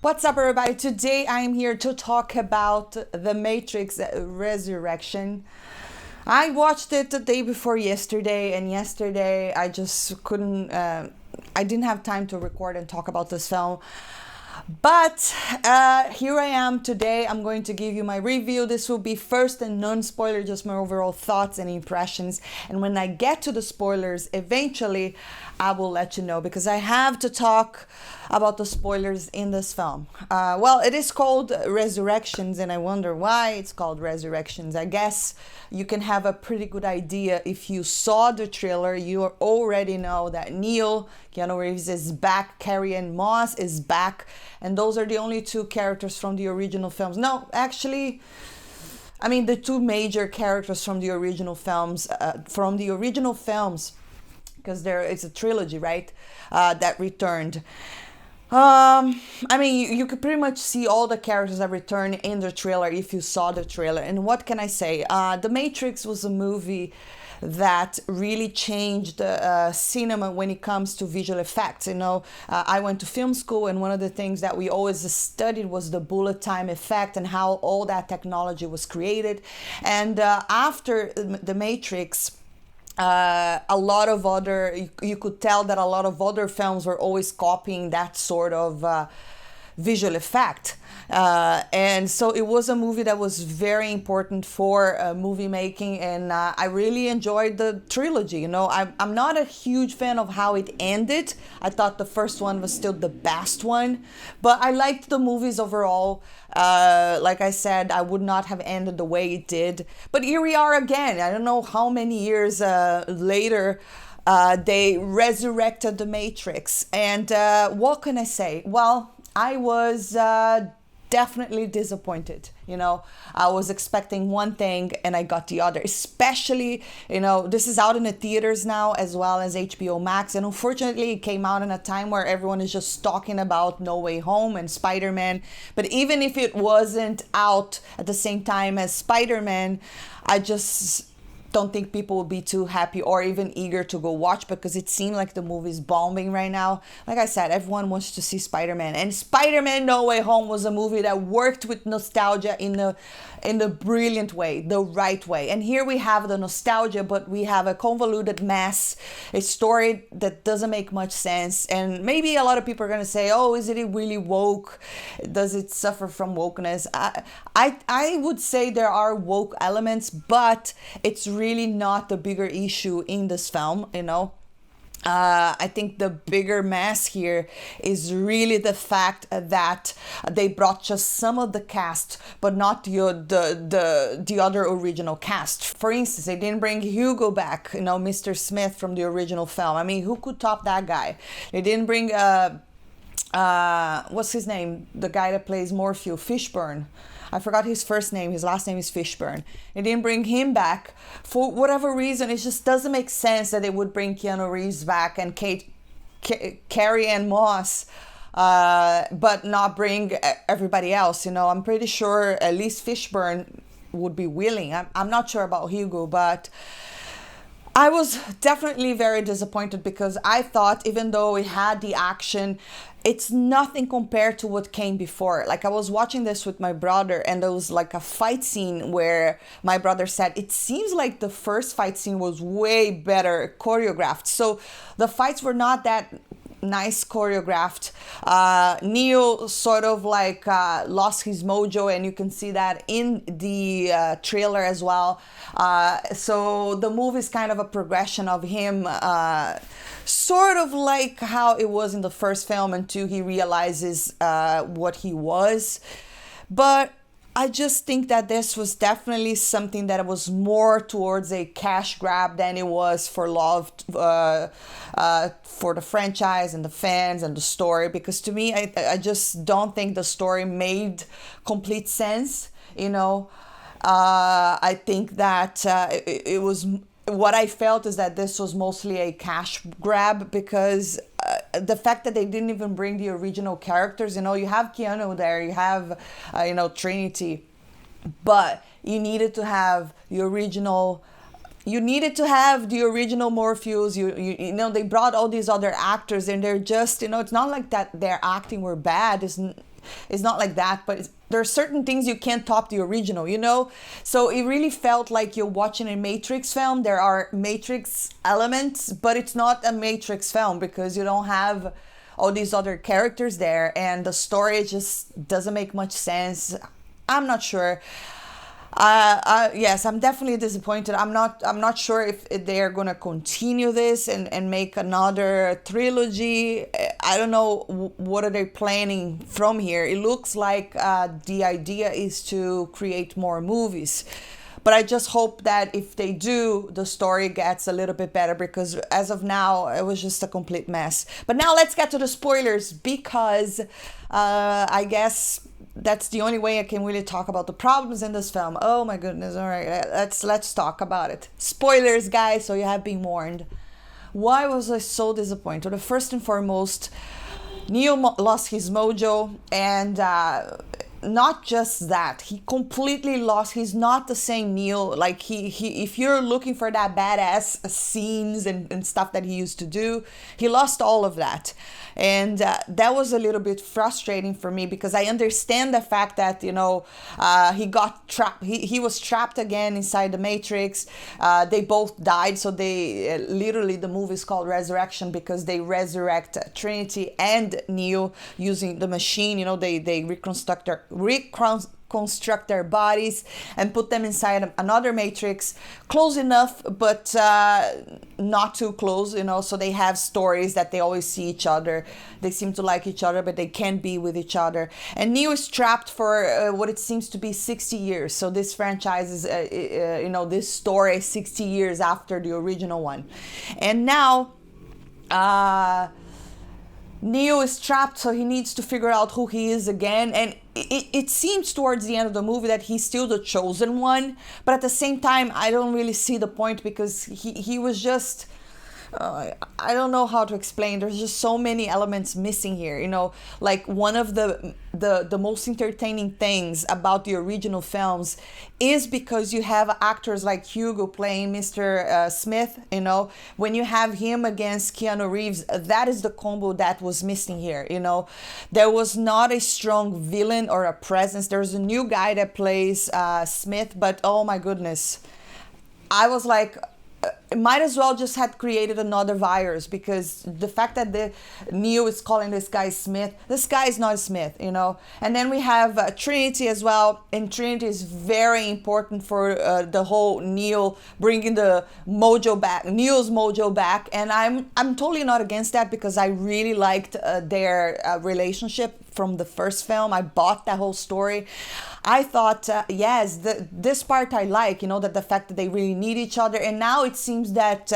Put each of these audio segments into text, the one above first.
What's up, everybody? Today I'm here to talk about The Matrix Resurrection. I watched it the day before yesterday, and yesterday I just couldn't, I didn't have time to record and talk about this film. But here I am today. I'm going to give you my review. This will be first and non-spoiler, just my overall thoughts and impressions. And when I get to the spoilers, eventually I will let you know, because I have to talk about the spoilers in this film. Well, it is called Resurrections, and I wonder why it's called Resurrections. I guess you can have a pretty good idea if you saw the trailer. You already know that Keanu Reeves is back, Carrie-Anne Moss is back, and those are the only two characters from the original films. No, actually, I mean the two major characters from the original films, because it's a trilogy, right? That returned. I mean, you could pretty much see all the characters that return in the trailer if you saw the trailer. And what can I say? The Matrix was a movie that really changed cinema when it comes to visual effects. I went to film school, and one of the things that we always studied was the bullet time effect and how all that technology was created. And after The Matrix, a lot of you could tell that a lot of other films were always copying that sort of visual effect. And so it was a movie that was very important for movie making, and I really enjoyed the trilogy. I'm not a huge fan of how it ended. I thought the first one was still the best one, but I liked the movies overall. Like I said, I would not have ended the way it did. But here we are again. I don't know how many years later they resurrected the Matrix. And what can I say? Well, I was definitely disappointed. I was expecting one thing and I got the other. Especially, this is out in the theaters now as well as HBO Max. And unfortunately, it came out in a time where everyone is just talking about No Way Home and Spider-Man. But even if it wasn't out at the same time as Spider-Man, I just don't think people will be too happy or even eager to go watch, because it seemed like the movie's bombing right now. Like I said, everyone wants to see Spider-Man, and Spider-Man No Way Home was a movie that worked with nostalgia in a brilliant way, the right way. And here we have the nostalgia, but we have a convoluted mess, a story that doesn't make much sense. And maybe a lot of people are going to say, oh, is it really woke? Does it suffer from wokeness? I would say there are woke elements, but it's really not the bigger issue in this film. I think the bigger mess here is really the fact that they brought just some of the cast, but not the other original cast. For instance, they didn't bring Hugo back, Mr. Smith from the original film. I mean, who could top that guy? They didn't bring what's his name? The guy that plays Morpheus, Fishburne. I forgot his first name. His last name is Fishburne. They didn't bring him back for whatever reason. It just doesn't make sense that they would bring Keanu Reeves back and Carrie-Anne Moss, but not bring everybody else. I'm pretty sure at least Fishburne would be willing. I'm not sure about Hugo, but I was definitely very disappointed, because I thought, even though it had the action, it's nothing compared to what came before. Like, I was watching this with my brother, and there was like a fight scene where my brother said it seems like the first fight scene was way better choreographed. So the fights were not that nice choreographed. Neo sort of like lost his mojo, and you can see that in the trailer as well. So the movie is kind of a progression of him, sort of like how it was in the first film, until he realizes what he was. But I just think that this was definitely something that was more towards a cash grab than it was for love, for the franchise and the fans and the story. Because to me, I just don't think the story made complete sense. I think that it was. What I felt is that this was mostly a cash grab, because the fact that they didn't even bring the original characters, you have Keanu there, you have, Trinity, but you needed to have the original Morpheus. They brought all these other actors, and they're just, it's not like that their acting were bad. it's not like that, but there are certain things you can't top the original, you know? So it really felt like you're watching a Matrix film. There are Matrix elements, but it's not a Matrix film because you don't have all these other characters there, and the story just doesn't make much sense. I'm not sure. Yes, I'm definitely disappointed. I'm not sure if they're gonna continue this and make another trilogy. I don't know what are they planning from here. It looks like the idea is to create more movies. But I just hope that if they do, the story gets a little bit better, because as of now, it was just a complete mess. But now let's get to the spoilers, because I guess that's the only way I can really talk about the problems in this film. Oh my goodness. All right, let's talk about it. Spoilers, guys, so you have been warned. Why was I so disappointed? First and foremost, Neo lost his mojo, and not just that, he completely lost. He's not the same Neo. Like he if you're looking for that badass scenes and stuff that he used to do, he lost all of that. And that was a little bit frustrating for me, because I understand the fact that, you know, he got trapped. He was trapped again inside the Matrix. They both died. So they literally, the movie is called Resurrection because they resurrect Trinity and Neo using the machine. You know, they reconstruct their bodies and put them inside another Matrix, close enough but not too close, you know, so they have stories that they always see each other. They seem to like each other, but they can't be with each other. And Neo is trapped for what it seems to be 60 years. So this franchise is you know, this story is 60 years after the original one. And now Neo is trapped, so he needs to figure out who he is again. And it seems towards the end of the movie that he's still the chosen one. But at the same time, I don't really see the point, because he was just... I don't know how to explain. There's just so many elements missing here. You know, like one of the most entertaining things about the original films is because you have actors like Hugo playing Mr. Smith. You know, when you have him against Keanu Reeves, that is the combo that was missing here. You know, there was not a strong villain or a presence. There's a new guy that plays Smith, but oh my goodness, I was like, might as well just had created another virus, because the fact that the Neo is calling this guy Smith, this guy is not Smith, you know. And then we have Trinity as well, and Trinity is very important for the whole Neo bringing the mojo back, Neo's mojo back. And I'm totally not against that, because I really liked their relationship from the first film. I bought that whole story. I thought, yes, this part I like, you know, that the fact that they really need each other. And now it seems that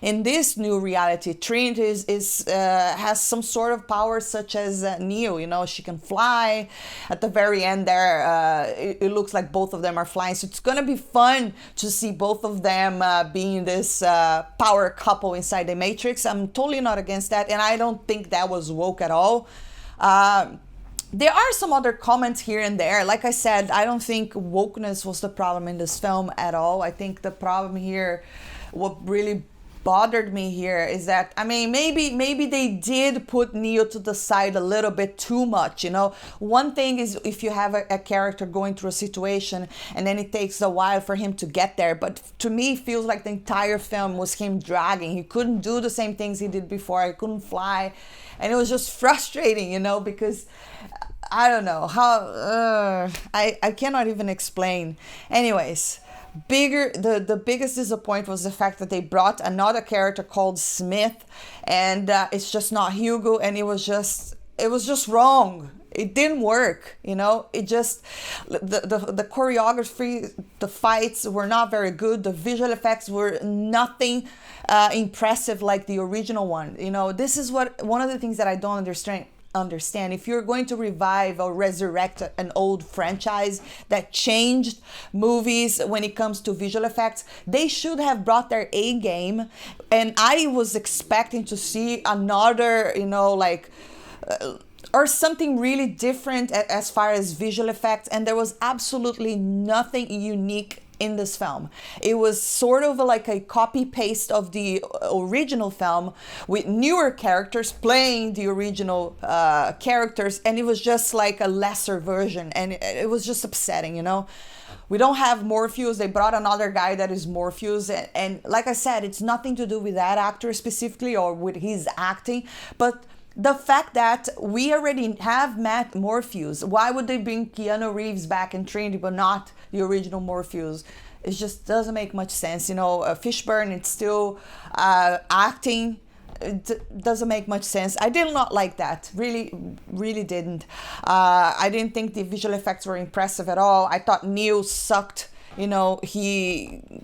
in this new reality, Trinity has some sort of power, such as Neo. You know, she can fly. At the very end there, it looks like both of them are flying. So it's gonna be fun to see both of them being this power couple inside the Matrix. I'm totally not against that, and I don't think that was woke at all. There are some other comments here and there. Like I said, I don't think wokeness was the problem in this film at all. I think the problem here, what really bothered me here, is that, I mean, maybe they did put Neo to the side a little bit too much, you know. One thing is if you have a character going through a situation and then it takes a while for him to get there, but to me it feels like the entire film was him dragging. He couldn't do the same things he did before. He couldn't fly, and it was just frustrating, you know, because I don't know how, I cannot even explain. Anyways, the biggest disappointment was the fact that they brought another character called Smith, and it's just not Hugo, and it was just wrong. It didn't work, you know. It just, the choreography, the fights were not very good. The visual effects were nothing impressive like the original one. You know, this is one of the things that I don't understand. If you're going to revive or resurrect an old franchise that changed movies when it comes to visual effects, they should have brought their A game. And I was expecting to see another, you know, like or something really different as far as visual effects, and there was absolutely nothing unique in this film. It was sort of like a copy paste of the original film with newer characters playing the original characters, and it was just like a lesser version, and it was just upsetting, you know. We don't have Morpheus. They brought another guy that is Morpheus. And like I said, it's nothing to do with that actor specifically or with his acting. But the fact that we already have Matt Morpheus, why would they bring Keanu Reeves back in Trinity but not the original Morpheus? It just doesn't make much sense. You know, Fishburne is still acting. It doesn't make much sense. I did not like that. Really didn't. I didn't think the visual effects were impressive at all. I thought Neo sucked. You know, it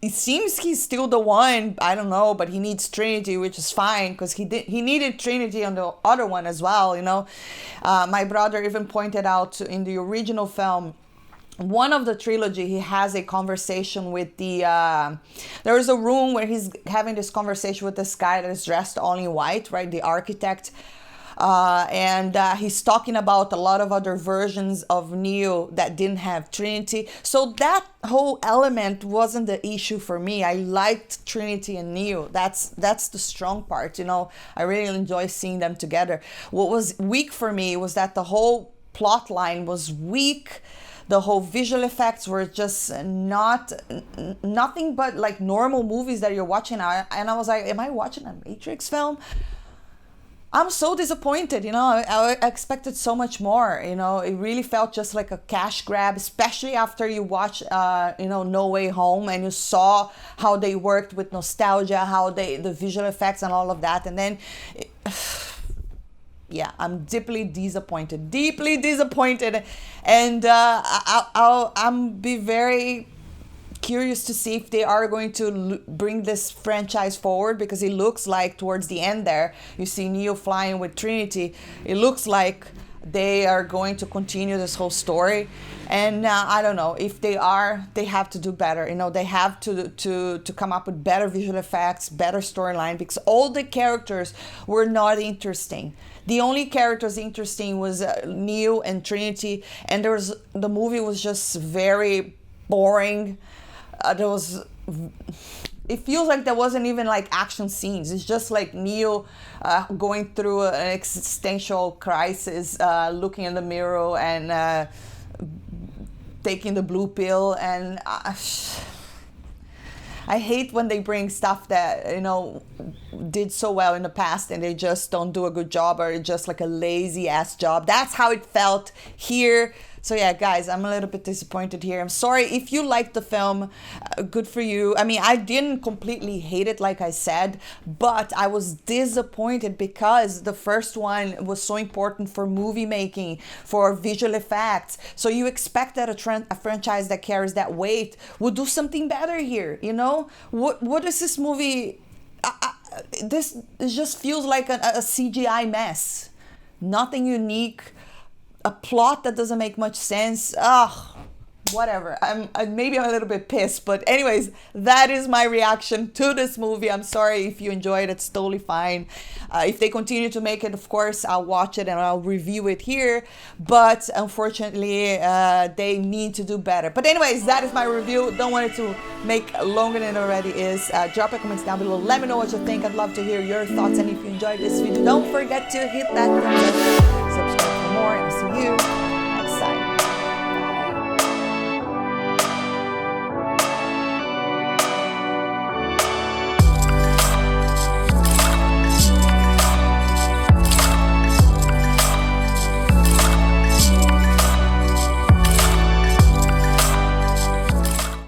seems he's still the one. I don't know, but he needs Trinity, which is fine because he needed Trinity on the other one as well. You know, my brother even pointed out in the original film, one of the trilogy, he has a conversation with the there is a room where he's having this conversation with this guy that is dressed all in white, right, the architect, and he's talking about a lot of other versions of Neo that didn't have Trinity. So that whole element wasn't the issue for me. I liked Trinity and Neo. That's the strong part, you know. I really enjoy seeing them together. What was weak for me was that the whole plot line was weak. The whole visual effects were just nothing but like normal movies that you're watching. And I was like, am I watching a Matrix film? I'm so disappointed, you know. I expected so much more, you know. It really felt just like a cash grab, especially after you watch, you know, No Way Home, and you saw how they worked with nostalgia, how the visual effects and all of that. And then... yeah, I'm deeply disappointed, and I'm be very curious to see if they are going to bring this franchise forward, because it looks like towards the end there, you see Neo flying with Trinity. It looks like they are going to continue this whole story, and I don't know if they are. They have to do better. You know, they have to come up with better visual effects, better storyline, because all the characters were not interesting. The only characters interesting was Neo and Trinity, and the movie was just very boring. It feels like there wasn't even like action scenes. It's just like Neo going through an existential crisis, looking in the mirror and taking the blue pill. And I hate when they bring stuff that, you know, did so well in the past and they just don't do a good job, or it's just like a lazy ass job. That's how it felt here. So yeah, guys, I'm a little bit disappointed here. I'm sorry if you liked the film. Good for you. I mean, I didn't completely hate it, like I said, but I was disappointed because the first one was so important for movie making, for visual effects. So you expect that a franchise that carries that weight would do something better here. You know, what is this movie? This just feels like a CGI mess. Nothing unique. A plot that doesn't make much sense. Whatever. Maybe I'm a little bit pissed, but anyways, that is my reaction to this movie. I'm sorry if you enjoyed it. It's totally fine. If they continue to make it, of course, I'll watch it and I'll review it here. But unfortunately, they need to do better. But anyways, that is my review. Don't want it to make longer than it already is. Drop your comments down below. Let me know what you think. I'd love to hear your thoughts. And if you enjoyed this video, don't forget to hit that thumbs up.